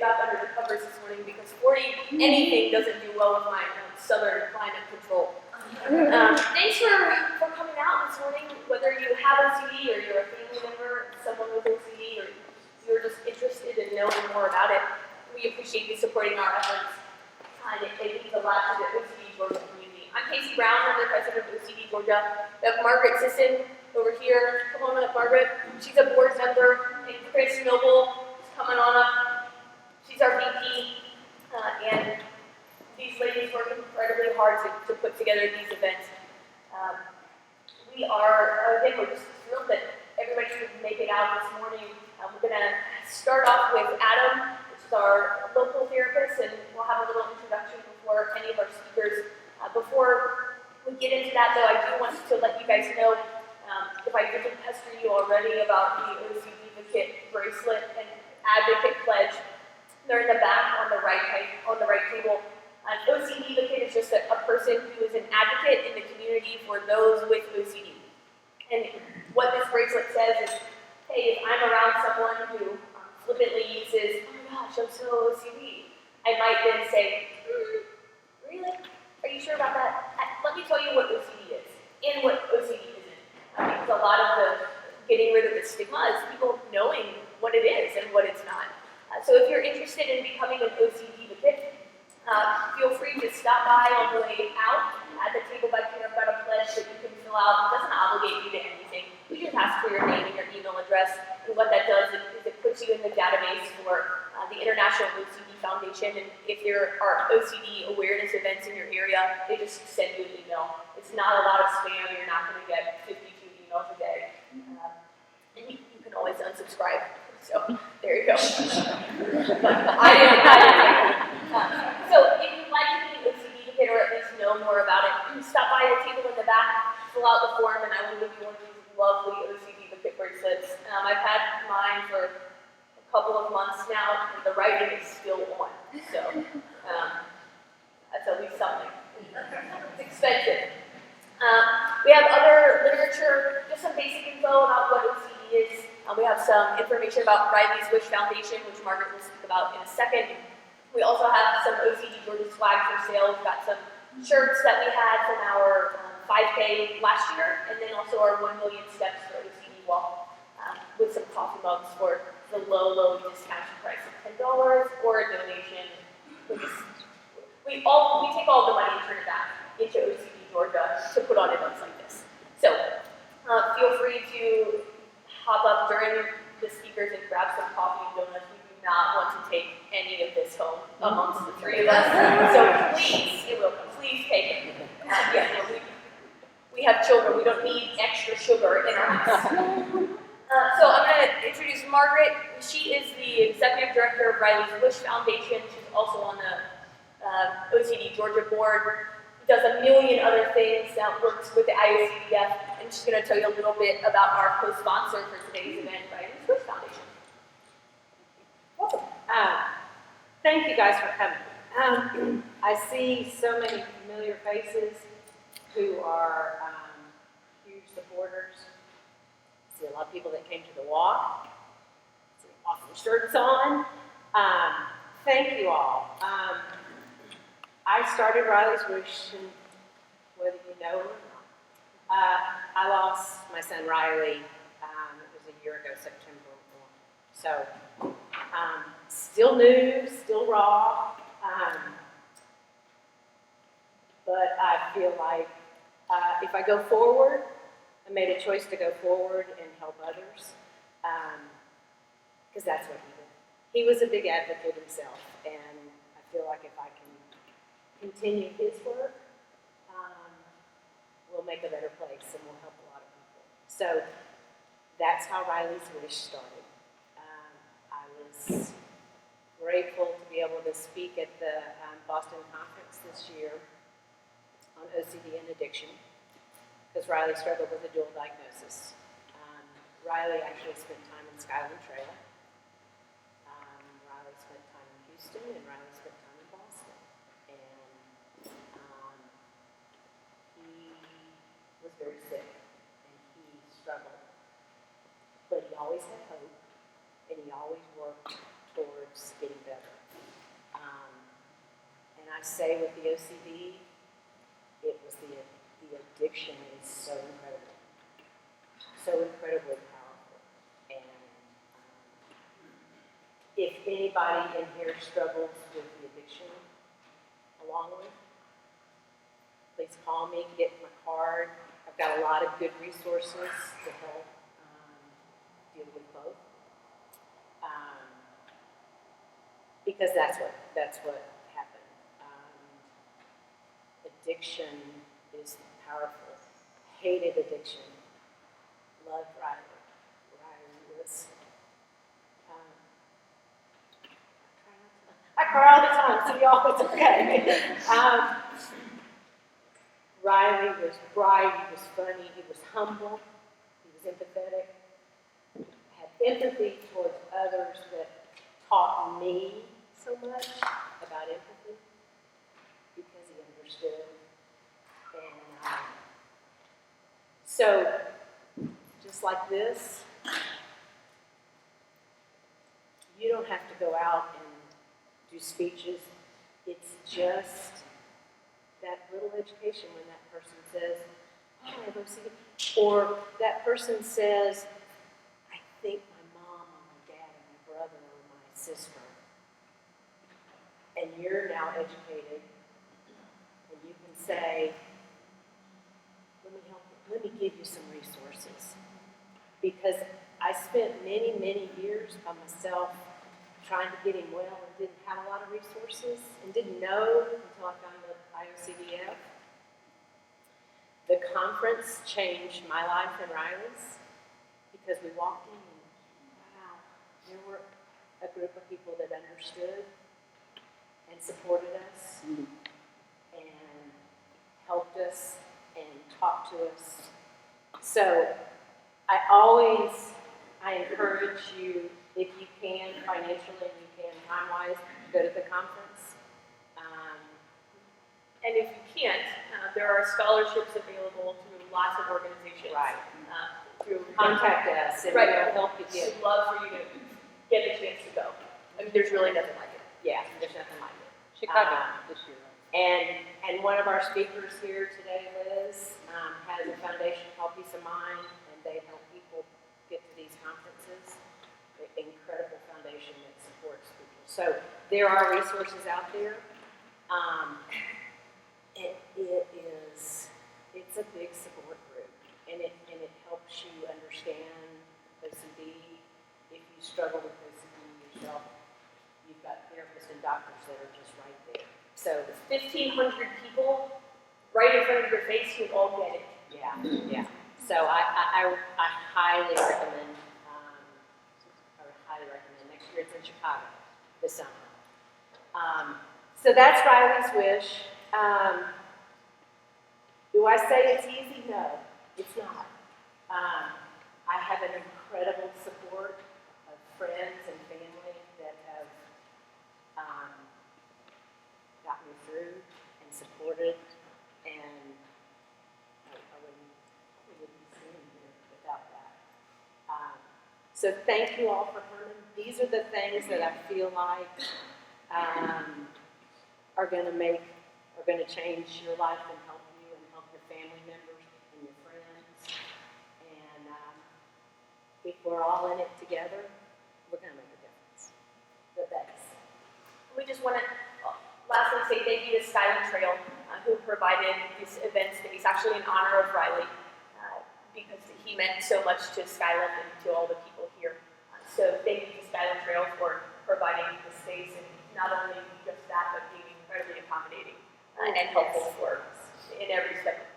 back under the covers this morning because 40 anything doesn't do well with my southern climate control. Thanks for coming out this morning, whether you have OCD or you're a family member, someone with OCD, or you're just interested in knowing more about it. We appreciate you supporting our efforts, and it means a lot to the OCDGeorgia community. I'm Casey Brown, I'm the president of OCDGeorgia. We have Margaret Sisson over here. Come on up, Margaret. She's a board member, and Chris Noble is coming on up. She's our VP, and these ladies work incredibly hard to put together these events. We're just thrilled that everybody could make it out this morning. We're going to start off with Adam, which is our local therapist, and we'll have a little introduction before any of our speakers. Before we get into that, though, I do want to let you guys know, if I didn't pester you already, about the OCDGeorgia bracelet and advocate pledge. They're in the back on the right table. An OCDGeorgia is just a person who is an advocate in the community for those with OCD. And what this bracelet says is, hey, if I'm around someone who flippantly uses, oh my gosh, I'm so OCD, I might then say, really? Are you sure about that? Let me tell you what OCD is and what OCD isn't. Because a lot of the getting rid of the stigma is people knowing what it is and what it's not. So if you're interested in becoming an OCDGeorgia, feel free to stop by on the way out. At the table back here, I've got a pledge that you can fill out. It doesn't obligate you to anything. We just ask for your name and your email address. And what that does is it puts you in the database for the International OCD Foundation. And if there are OCD awareness events in your area, they just send you an email. It's not a lot of spam. You're not going to get 52 emails a day. And you can always unsubscribe. So there you go. So if you'd like to be an OCDGeorgia or at least know more about it, stop by the table in the back, fill out the form, and I will give you one of these lovely OCDGeorgia bracelets. I've had mine for a couple of months now, and the writing is still on. So that's at least something. It's expensive. We have other literature, just some basic info about what OCD is. We have some information about Riley's Wish Foundation, which Margaret will speak about in a second. We also have some OCDGeorgia swag for sale. We've got some shirts that we had from our 5K last year, and then also our 1 million steps for OCD walk with some coffee mugs for the low discounted price of $10 or a donation. We take all the money and turn it back into OCDGeorgia to put on events like this. So feel free to hop up during the speakers and grab some coffee and donuts. We do not want to take any of this home amongst the three of us. So please take it. We have children. We don't need extra sugar in our house. So I'm going to introduce Margaret. She is the executive director of Riley's Wish Foundation. She's also on the OCDGeorgia board. Does a million other things, works with the IOCDF, and she's going to tell you a little bit about our co-sponsor for today's event, Riley's Wish Foundation. Welcome. Thank you guys for coming. I see so many familiar faces who are huge supporters. I see a lot of people that came to the walk. I see awesome shirts on. Thank you all. I started Riley's Wish, and whether you know or not, I lost my son Riley, it was a year ago, September 1. So, still new, still raw, but I feel like if I go forward, I made a choice to go forward and help others, because that's what he did. He was a big advocate himself, and I feel like if I can continue his work, we'll make a better place and we'll help a lot of people. So that's how Riley's Wish started. I was grateful to be able to speak at the Boston conference this year on OCD and addiction, because Riley struggled with a dual diagnosis. Riley actually spent time in Skyland Trail. Riley spent time in Houston, and Riley spent time in Boston. He was very sick, and he struggled. But he always had hope, and he always worked towards getting better. say with the OCD, it was the addiction is so incredibly powerful. And if anybody in here struggles with the addiction along with, please call me, get my card. I've got a lot of good resources to help deal with both. Because that's what happened. Addiction is powerful. Hated addiction. Loved Riley. Riley was. I cry all the time, so y'all, it's okay. Riley was bright. He was funny. He was humble. He was empathetic. Had empathy towards others that taught me so much about empathy because he understood. And so, just like this, you don't have to go out and do speeches. It's just that little education when that person says, oh, I have OCD. Or that person says, I think my mom or my dad or my brother or my sister. And you're now educated, and you can say, let me help you, let me give you some resources. Because I spent many, many years by myself trying to get him well and didn't have a lot of resources and didn't know until I found the IOCDF. The conference changed my life and Riley's because we walked in and, wow, there were a group of people that understood and supported us and helped us and talked to us. So I encourage you, if you can, financially, and you can, time-wise, go to the conference. And if you can't, there are scholarships available through lots of organizations. Right. Through Contact us, and right. we'll help you get. We'd love for you to get the chance to go. I mean, there's really nothing like it. Yeah, there's nothing like it. Chicago this year. And one of our speakers here today, Liz, has a foundation called Peace of Mind, and they help people get to these conferences. An incredible foundation that supports people. So there are resources out there. It's a big support group, and it helps you understand OCD. If you struggle with OCD yourself, you've got therapists and doctors that are just right there. So 1,500 people right in front of your face who all get it. yeah. So I highly recommend. Next year it's in Chicago this summer. So that's Riley's wish. Do I say it's easy? No, it's not. I have an incredible support of friends and family that have got me through and supported, and I wouldn't be sitting here without that. So thank you all for coming. These are the things that I feel like are going to change your life and help you and help your family members and your friends. And if we're all in it together, we're going to make a difference. But thanks. We just want to lastly say thank you to Skyland Trail, who provided this event space, actually in honor of Riley, because he meant so much to Skyland and to all the people here. So thank you to Skyland Trail for providing the space, and not only just that, but being incredibly accommodating and helpful for in every step of